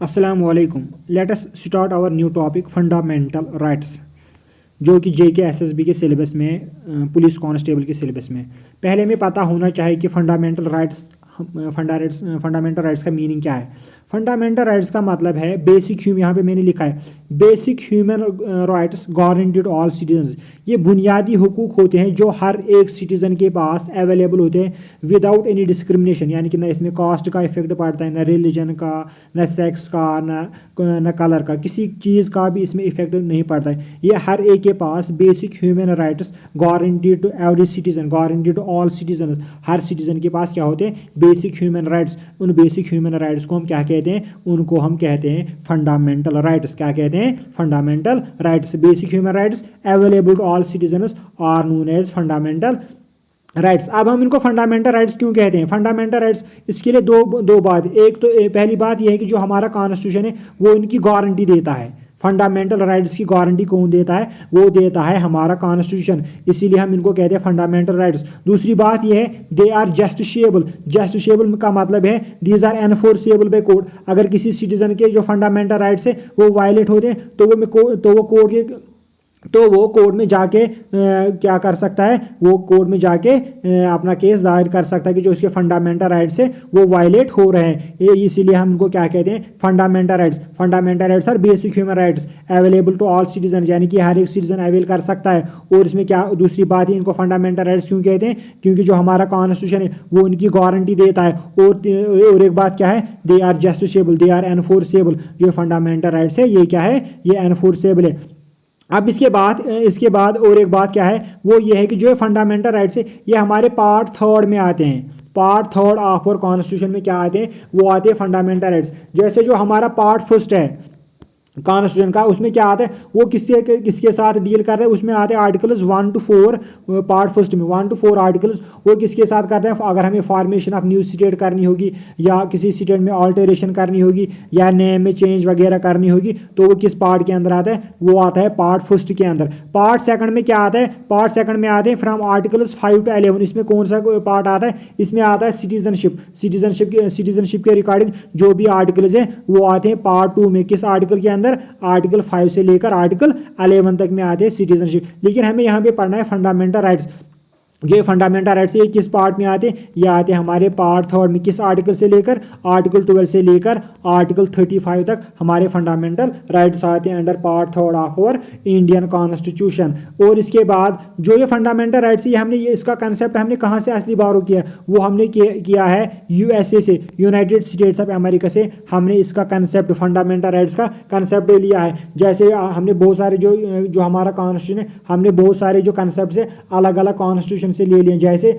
अस्सलाम वालेकुम। Let us start our new topic fundamental rights, जो कि JK SSB के सिलेबस में पुलिस कांस्टेबल के सिलेबस में पहले में पता होना चाहिए कि फंडामेंटल राइट्स का मीनिंग क्या है। फंडामेंटल राइट्स का मतलब है बेसिक यहाँ पे मैंने लिखा है basic human rights guaranteed all citizens. ये बुनियादी हुकूक होते हैं जो हर एक सिटीज़न के पास अवेलेबल होते हैं विदाउट एनी डिस्क्रिमिनेशन, यानी कि ना इसमें कास्ट का इफेक्ट पड़ता है, ना रिलीजन का, ना सेक्स का, ना कलर का, किसी चीज़ का भी इसमें इफेक्ट नहीं पड़ता है। ये हर एक के पास basic human rights guaranteed to every citizen, guaranteed to all citizen. हर सिटीजन के पास क्या होते हैं? Basic human rights. उन बेसिक ह्यूमन राइट्स को हम क्या कहते हैं? उनको हम कहते हैं फंडामेंटल राइट्स। क्या कहते हैं? Fundamental rights. Basic human rights available to all citizens are known as fundamental rights. अब हम इनको फंडामेंटल राइट्स क्यों कहते हैं? फंडामेंटल राइट्स इसके लिए दो बात। एक तो पहली बात यह है कि जो हमारा कॉन्स्टिट्यूशन है वो इनकी गारंटी देता है। फंडामेंटल राइट्स की गारंटी कौन देता है? वो देता है हमारा कॉन्स्टिट्यूशन, इसीलिए हम इनको कहते हैं फंडामेंटल राइट्स। दूसरी बात यह है दे आर जस्टिसेबल। जस्टिसेबल का मतलब है these are enforceable by court. अगर किसी सिटीजन के जो फंडामेंटल राइट्स है वो वायलेट होते हैं तो वो कोर्ट में जाके क्या कर सकता है? वो कोर्ट में जाके अपना केस दायर कर सकता है कि जो उसके फंडामेंटल राइट्स है वो वायलेट हो रहे हैं। ये इसीलिए हम इनको क्या कहते हैं? Fundamental rights. Fundamental rights are basic human rights available to all citizen, यानी कि हर एक सिटीजन अवेल कर सकता है। और इसमें क्या दूसरी बात है, इनको फंडामेंटल राइट्स क्यों कहते हैं? क्योंकि जो हमारा कॉन्स्टिट्यूशन है वो इनकी गारंटी देता है। और एक बात क्या है? They are justiciable, they are enforceable. जो फंडामेंटल राइट्स है ये क्या है? ये एनफोर्सेबल है। अब इसके बाद और एक बात क्या है? वो ये है कि जो फंडामेंटल राइट्स है ये हमारे पार्ट 3 में आते हैं। पार्ट 3 ऑफ और कॉन्स्टिट्यूशन में क्या आते हैं? वो आते हैं फंडामेंटल राइट्स। जैसे जो हमारा पार्ट 1 है कॉन्स्टिट्यूशन का, उसमें क्या आता है? वो किसके साथ डील कर रहे हैं? उसमें आते हैं आर्टिकल्स 1 to 4। पार्ट 1 में 1 to 4 आर्टिकल्स वो किसके साथ करते हैं? अगर हमें फॉर्मेशन ऑफ न्यू स्टेट करनी होगी या किसी स्टेट में ऑल्टरेशन करनी होगी या नेम में चेंज वगैरह करनी होगी तो वो किस पार्ट के अंदर आता है? वो आता है पार्ट 1 के अंदर। पार्ट 2 में क्या आता है? पार्ट 2 में आते हैं फ्रॉम आर्टिकल्स 5 to 11। इसमें कौन सा पार्ट आता है? इसमें आता है सिटीजनशिप के रिगार्डिंग जो भी आर्टिकल्स हैं वो आते हैं पार्ट 2 में। किस आर्टिकल के अंदर? आर्टिकल 5 से लेकर आर्टिकल 11 तक में आते हैं सिटीजनशिप। लेकिन हमें यहाँ पे पढ़ना है फंडामेंटल राइट्स। ये फंडामेंटल राइट्स ये किस पार्ट में आते हैं? ये आते हैं हमारे पार्ट 3 में। किस आर्टिकल से लेकर? आर्टिकल 12 से लेकर आर्टिकल 35 तक हमारे फंडामेंटल राइट्स आते हैं अंडर पार्ट 3 ऑफ और इंडियन कॉन्स्टिट्यूशन। और इसके बाद जो ये फंडामेंटल राइट्स ये इसका कंसेप्ट हमने कहाँ से असली बारो किया? वो हमने किया है USA से, यूनाइटेड स्टेट्स ऑफ अमेरिका से। हमने इसका कंसेप्ट फंडामेंटल राइट्स का कंसेप्ट लिया है। जैसे हमने बहुत सारे जो हमारा कॉन्स्टिट्यूशन है हमने बहुत सारे जो कंसेप्ट है अलग अलग कॉन्स्टिट्यूशन से ले लिए। जैसे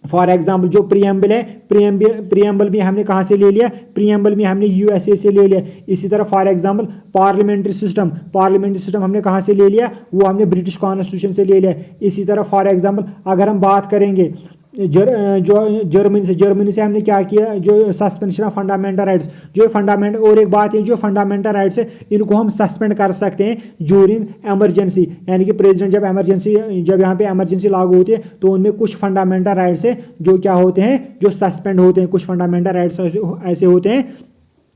फॉर एग्जाम्पल जो प्रीएम्बल है, प्रीएम्बल भी हमने कहाँ से ले लिया? प्रीएम्बल भी हमने USA से ले लिया। इसी तरह फॉर एग्जाम्पल पार्लियामेंट्री सिस्टम हमने कहाँ से ले लिया? वो हमने ब्रिटिश कॉन्स्टिट्यूशन से ले लिया। इसी तरह फॉर एग्जाम्पल अगर हम बात करेंगे जर्मनी से हमने क्या किया? जो सस्पेंशन ऑफ फंडामेंटल राइट्स, जो फंडामेंटल। और एक बात है जो फंडामेंटल राइट्स है इनको हम सस्पेंड कर सकते हैं ड्यूरिंग एमरजेंसी, यानी कि प्रेसिडेंट जब यहाँ पे एमरजेंसी लागू होती है तो उनमें कुछ फंडामेंटल राइट्स है जो क्या होते हैं? जो सस्पेंड होते हैं। कुछ फंडामेंटल राइट्स ऐसे होते हैं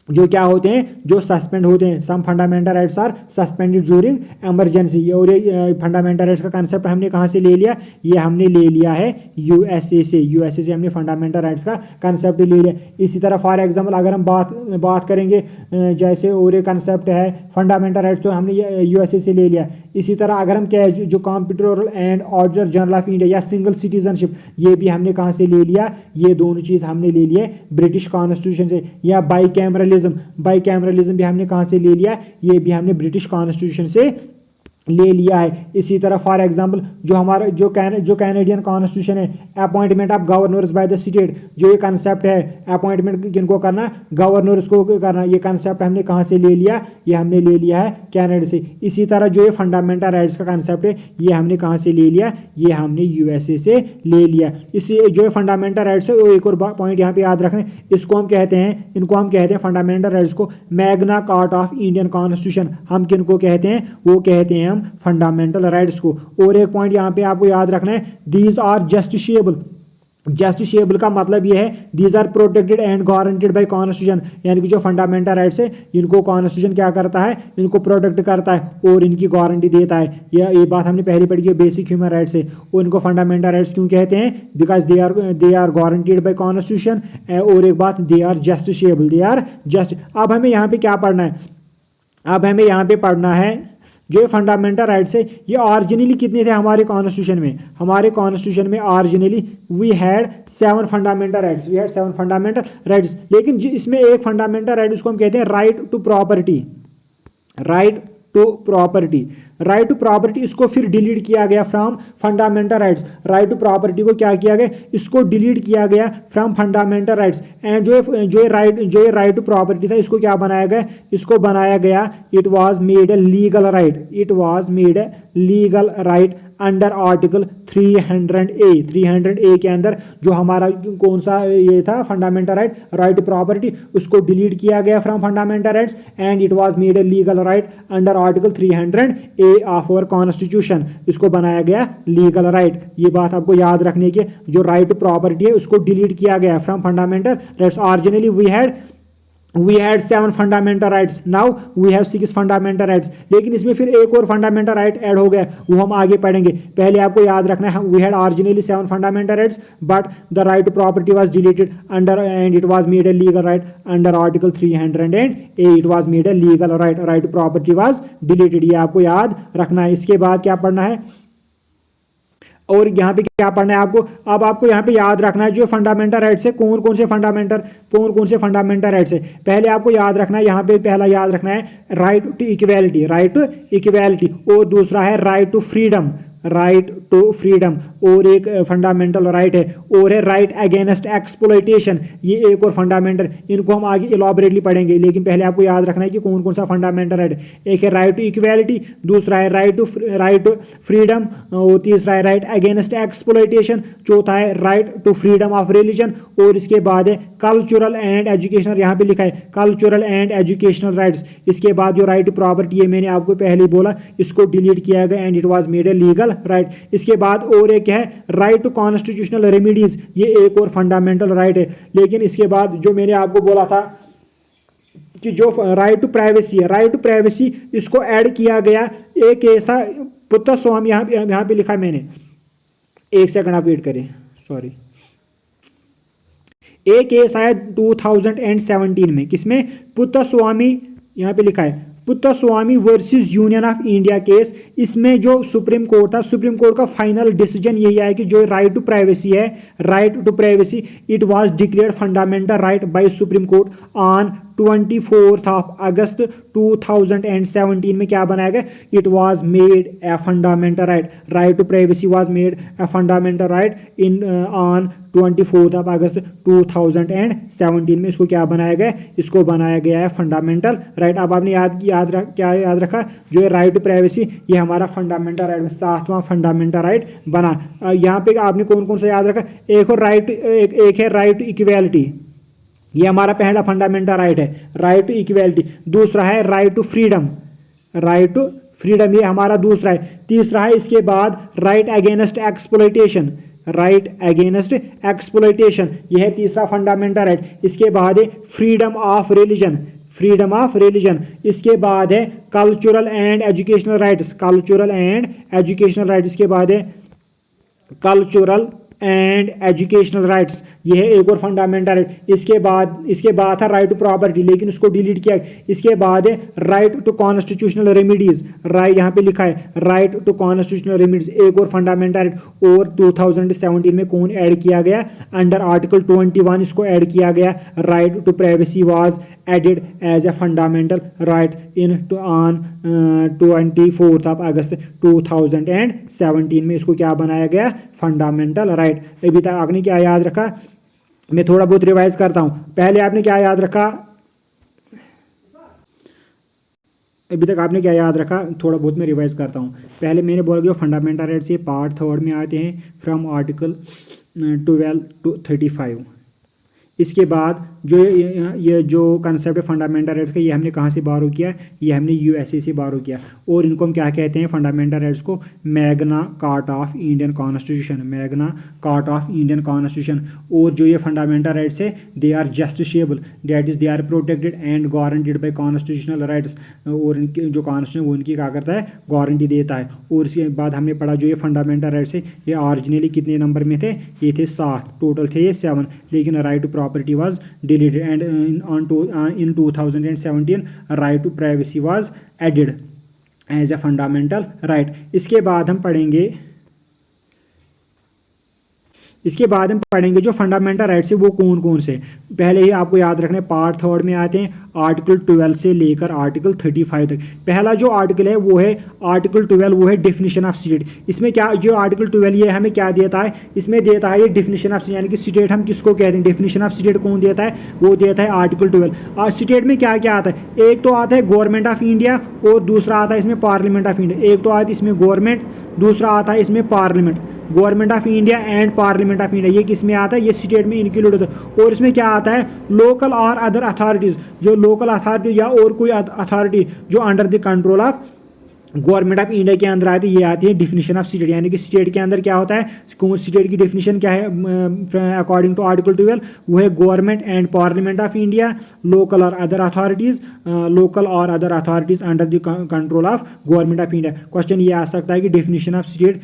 जो क्या होते हैं? जो सस्पेंड होते हैं। Some fundamental rights are suspended during emergency. और ये फंडामेंटल राइट्स का कंसेप्ट हमने कहाँ से ले लिया? ये हमने ले लिया है USA से हमने फंडामेंटल राइट्स का कंसेप्ट ले लिया। इसी तरह फॉर एग्जांपल अगर हम बात करेंगे जैसे और एक कंसेप्ट है फंडामेंटल राइट्स तो हमने USA से ले लिया। इसी तरह अगर हम क्या जो computer and auditor general of India या सिंगल सिटीजनशिप ये भी हमने कहाँ से ले लिया? ये दोनों चीज़ हमने ले लिए ब्रिटिश कॉन्स्टिट्यूशन से। या बाईकैमरलिज्म भी हमने कहाँ से ले लिया? ये भी हमने ब्रिटिश कॉन्स्टिट्यूशन से ले लिया है। इसी तरह फॉर एग्जांपल जो हमारा जो कैनेडियन कॉन्स्टिट्यूशन है appointment of governors by the state, जो ये कंसेप्ट है अपॉइंटमेंट किनको करना? गवर्नर्स को करना। ये कंसेप्ट हमने कहाँ से ले लिया? ये हमने ले लिया है कनाडा से। इसी तरह जो ये फंडामेंटल राइट्स का कंसेप्ट है ये हमने कहाँ से ले लिया? ये हमने USA से ले लिया। इसी जो फंडामेंटल राइट्स है वो एक और पॉइंट यहाँ पे याद रखना, इनको हम कहते हैं फंडामेंटल राइट्स को Magna Carta of Indian constitution. हम किनको कहते हैं? वो कहते हैं फंडामेंटल राइट्स को। और एक पॉइंट यहाँ पे आपको याद रखना है, दीज आर जस्टिसेबल। जस्टिसेबल का मतलब ये है these are protected and guaranteed by constitution, यानी कि जो फंडामेंटल राइट्स है इनको कॉन्स्टिट्यूशन क्या करता है, इनको प्रोटेक्ट करता है और इनकी गारंटी देता है। ये बात हमने पहले पढ़ी है, बेसिक ह्यूमन राइट्स है और इनको फंडामेंटल राइट्स क्यों कहते हैं, because they are guaranteed by constitution. और एक बात, they are justiciable, they are just. अब हमें यहाँ पे क्या पढ़ना है, अब हमें यहाँ पे पढ़ना है जो फंडामेंटल राइट्स है ये ऑरिजिनली कितने थे हमारे कॉन्स्टिट्यूशन में, हमारे कॉन्स्टिट्यूशन में originally we had 7 fundamental rights, we had 7 fundamental rights. लेकिन इसमें एक फंडामेंटल राइट उसको हम कहते हैं right to property, right to property, right to property इसको फिर डिलीट किया गया from fundamental rights. Right to property को क्या किया गया, इसको डिलीट किया गया फ्रॉम फंडामेंटल राइट्स। एंड जो राइट टू प्रॉपर्टी था इसको क्या बनाया गया, इसको बनाया गया, it was made a legal right, it was made a legal right under article 300A के अंदर जो हमारा कौन सा ये था fundamental right, right to property, उसको डिलीट किया गया from fundamental rights and it was made a legal right under article 300A of our constitution, इसको बनाया गया लीगल राइट। ये बात आपको याद रखने की, जो राइट टू प्रॉपर्टी है उसको डिलीट किया गया from fundamental rights. Originally we had 7 fundamental rights, now we have 6 fundamental rights. लेकिन इसमें फिर एक और फंडामेंटल राइट ऐड हो गया, वो हम आगे पढ़ेंगे। पहले आपको याद रखना है we had originally 7 fundamental rights but the right to property was deleted under and it was made a legal right under article 300A, it was made a legal right, right to property was deleted. ये आपको याद रखना है। इसके बाद क्या पढ़ना है, और यहाँ पे क्या पढ़ना है आपको, अब आपको यहाँ पे याद रखना है जो फंडामेंटल राइट्स है कौन कौन से फंडामेंटल राइट्स है। पहले आपको याद रखना है, यहाँ पे पहला याद रखना है right to equality, right to equality, और दूसरा है right to freedom, right to freedom, और एक फंडामेंटल राइट है और है राइट अगेंस्ट एक्सप्लॉइटेशन, ये एक और फंडामेंटल, इनको हम आगे इलॉबरेटली पढ़ेंगे। लेकिन पहले आपको याद रखना है कि कौन कौन सा फंडामेंटल राइट, एक है राइट टू इक्वालिटी, दूसरा है राइट टू फ्रीडम, और तीसरा है राइट अगेंस्ट एक्सप्लॉइटेशन, चौथा है right to freedom of religion, और इसके बाद है कल्चरल एंड एजुकेशनल, यहाँ पे लिखा है कल्चरल एंड एजुकेशनल राइट्स। इसके बाद जो राइट टू प्रॉपर्टी है मैंने आपको पहले बोला, इसको डिलीट किया गया and it was made a legal right. इसके बाद और एक है राइट टू कॉन्स्टिट्यूशनल रेमिडीज, ये एक और फंडामेंटल राइट है। लेकिन इसके बाद जो मैंने आपको बोला था कि जो राइट टू प्राइवेसी है, राइट टू प्राइवेसी इसको ऐड किया गया। एक केस था पुत्र स्वामी, यहाँ पे लिखा मैंने, एक सेकंड आप वेट करें, सॉरी, एक केस आया 2017 में, किसमें, पुत्र स्वामी, यहाँ पे लिखा है Puttaswamy versus Union of India case. इसमें जो सुप्रीम कोर्ट था, सुप्रीम कोर्ट का फाइनल डिसीजन यही आया कि जो राइट टू प्राइवेसी है, right to privacy, it was declared fundamental right by Supreme Court on 24 August 2017 में क्या बनाया गया, it was made a fundamental right, right to privacy was made a fundamental right in on 24 August 2017 में। इसको क्या बनाया गया, इसको बनाया गया है फंडामेंटल राइट। अब आपने क्या याद रखा, जो है राइट टू प्राइवेसी ये हमारा फंडामेंटल राइट में 7वां फंडामेंटल राइट बना। यहाँ पे आपने कौन कौन सा याद रखा, एक है राइट टू इक्वालिटी, ये हमारा पहला फंडामेंटल राइट है, राइट टू इक्वालिटी। दूसरा है right to freedom, right to freedom ये हमारा दूसरा है। तीसरा है इसके बाद right against exploitation, right against exploitation, यह है तीसरा फंडामेंटल राइट। इसके बाद है freedom of religion, freedom of religion. इसके बाद है cultural and educational rights, cultural and educational rights. इसके बाद है कल्चरल एंड एजुकेशनल राइट्स, ये है एक और फंडामेंटल राइट। इसके बाद था राइट टू प्रॉपर्टी, लेकिन उसको डिलीट किया। इसके बाद है right to constitutional remedies, right यहाँ पे लिखा है राइट टू कॉन्स्टिट्यूशनल रेमिडीज, एक और फंडामेंटल राइट। और 2017 में कौन ऐड किया गया, अंडर आर्टिकल 21 इसको ऐड किया गया, right to privacy was added as a fundamental right in on 24 August 2017 में। इसको क्या बनाया गया, फंडामेंटल राइट। अभी तक आपने क्या याद रखा, मैं थोड़ा बहुत रिवाइज करता हूं। पहले आपने क्या याद रखा, अभी तक आपने क्या याद रखा, थोड़ा बहुत मैं रिवाइज करता हूं। पहले मैंने बोला कि फंडामेंटल राइट्स ये पार्ट 3 में आते हैं फ्रॉम आर्टिकल 12 to 35। इसके बाद ये जो कंसेप्ट है फंडामेंटल राइट्स का, ये हमने कहाँ से बारो किया? ये हमने यूएसए से बारो किया। और इनको हम क्या कहते हैं? फंडामेंटल राइट्स को Magna Carta of Indian constitution, Magna Carta of Indian constitution. और जो ये फंडामेंटल राइट्स है they are justiciable, that is they are protected and guaranteed by constitutional rights. और इनके जो कॉन्स्टिट्यूशन वो इनकी क्या करता है? गारंटी देता है। और इसके बाद हमने पढ़ा जो ये फंडामेंटल राइट्स है ये ओरिजिनली कितने नंबर में थे? ये थे 7, टोटल थे ये 7, लेकिन right to property was deleted and in 2017 right to privacy was added as a fundamental right. इसके बाद हम पढ़ेंगे जो फंडामेंटल राइट्स है वो कौन कौन से। पहले ही आपको याद रखना है पार्ट 3 में आते हैं आर्टिकल 12 से लेकर आर्टिकल 35 तक। पहला जो आर्टिकल है वो है आर्टिकल 12, वो है डेफिनेशन ऑफ स्टेट। इसमें क्या जो आर्टिकल 12 ये हमें क्या देता है? इसमें देता है ये डेफिनेशन ऑफ, यानी कि स्टेट हम किसको कहते हैं? डेफिनेशन ऑफ स्टेट कौन देता है? वो देता है आर्टिकल 12। और स्टेट में क्या क्या आता है? एक तो आता है गवर्नमेंट ऑफ इंडिया और दूसरा आता है इसमें पार्लियामेंट ऑफ इंडिया। एक तो आता है इसमें गवर्नमेंट, दूसरा आता है इसमें parliament. Government of India and parliament of India ये किस में आता है? ये स्टेट में इंक्लूड होता है। और इसमें क्या आता है? लोकल और अदर अथॉरिटीज़, जो लोकल अथॉरिटी या और कोई अथॉरिटी जो under the control of government of India के अंदर आती है, ये आती है डिफिनेशन ऑफ स्टेट। यानी कि स्टेट के अंदर क्या होता है? स्टेट की डेफिनेशन क्या है अकॉर्डिंग टू आर्टिकल 12? वो है government and parliament of India, local और other authorities, under the control of government of India. Question ये आ सकता है कि डेफिनेशन ऑफ स्टेट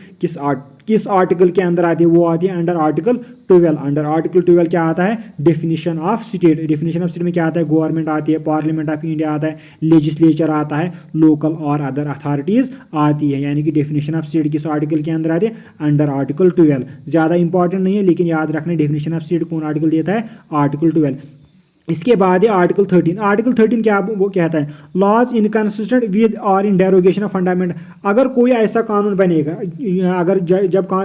किस आर्टिकल के अंदर आती है? वो आती है अंडर आर्टिकल 12। अंडर आर्टिकल 12 क्या आता है? Definition of state. Definition of state में क्या आता है? गवर्नमेंट आती है, पार्लियामेंट ऑफ इंडिया आता है, लेजिस्लेचर आता है, लोकल और अदर अथॉरिटीज़ आती है। यानी कि डेफिनेशन ऑफ स्टेट किस आर्टिकल के अंदर आती है? Under article 12। ज़्यादा इंपॉर्टेंट नहीं है, लेकिन याद रखना डेफिनेशन ऑफ स्टेट कौन आर्टिकल देता है? आर्टिकल 12। इसके बाद है आर्टिकल 13। आर्टिकल 13 क्या वो कहता है? लॉज इनकंसिस्टेंट विद और इन डेरोगेशन ऑफ फंडामेंट। अगर कोई ऐसा कानून बनेगा, अगर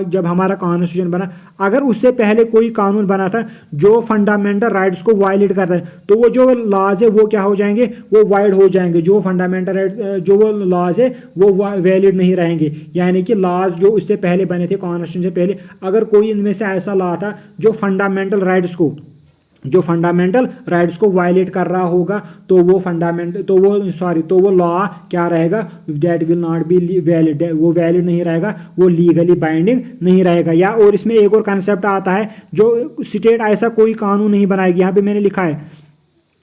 जब हमारा कॉन्स्टिट्यूशन बना, अगर उससे पहले कोई कानून बना था जो फंडामेंटल राइट्स को वायलेट करता है, तो वो जो लॉज है वो क्या हो जाएंगे? वो वाइड हो जाएंगे। जो फंडामेंटल राइट जो वो लॉज है वो वैलिड नहीं रहेंगे। यानी कि लॉज जो उससे पहले बने थे कॉन्स्टिट्यूशन से पहले, अगर कोई इनमें से ऐसा लॉ था जो फंडामेंटल राइट्स को वायलेट कर रहा होगा, तो वो लॉ क्या रहेगा? That will not be valid, वो वैलिड नहीं रहेगा, वो लीगली बाइंडिंग नहीं रहेगा। या और इसमें एक और कंसेप्ट आता है, जो स्टेट ऐसा कोई कानून नहीं बनाएगी। यहाँ पे मैंने लिखा है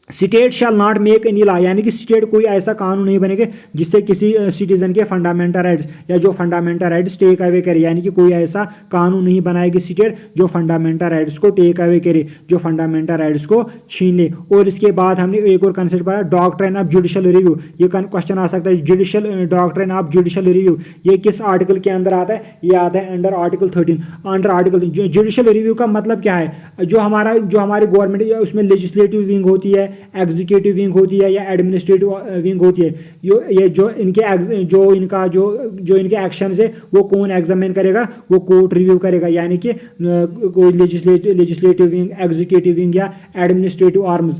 state shall not make any law, यानी कि स्टेट कोई ऐसा कानून नहीं बनेगा जिससे किसी सिटीजन के फंडामेंटल राइट्स या जो फंडामेंटल राइट्स टेक अवे करे। यानी कि कोई ऐसा कानून नहीं बनाएगी स्टेट जो फंडामेंटल राइट्स को टेक अवे करे, जो फंडामेंटल राइट्स को छीन ले। और इसके बाद हमने एक और कंसेप्ट पढ़ा डॉक्ट्रिन ऑफ जुडिशियल रिव्यू। ये क्वेश्चन आ सकता है डॉक्ट्रिन ऑफ जुडिशियल रिव्यू ये किस आर्टिकल के अंदर आता है? ये आता है under article 13। Under article judicial review का मतलब क्या है? जो हमारी गवर्नमेंट है उसमें लेजिस्लेटिव विंग होती है, एग्जीक्यूटिव विंग होती है या एडमिनिस्ट्रेटिव विंग होती है। ये जो इनके एक्शंस है वो कौन एग्जामिन करेगा? वो कोर्ट रिव्यू करेगा। यानी कि कोई लेजिस्लेटिव विंग, एग्जीक्यूटिव विंग या एडमिनिस्ट्रेटिव आर्म्स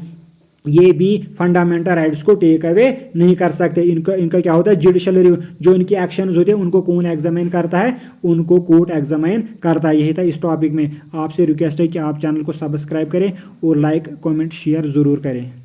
ये भी फंडामेंटल राइट्स को टेक अवे नहीं कर सकते। इनका क्या होता है? Judicial review. जो इनके एक्शंस होते हैं उनको कौन एग्जामिन करता है? उनको कोर्ट एग्जामिन करता है। यही था इस टॉपिक में। आपसे रिक्वेस्ट है कि आप चैनल को सब्सक्राइब करें और लाइक कमेंट शेयर ज़रूर करें।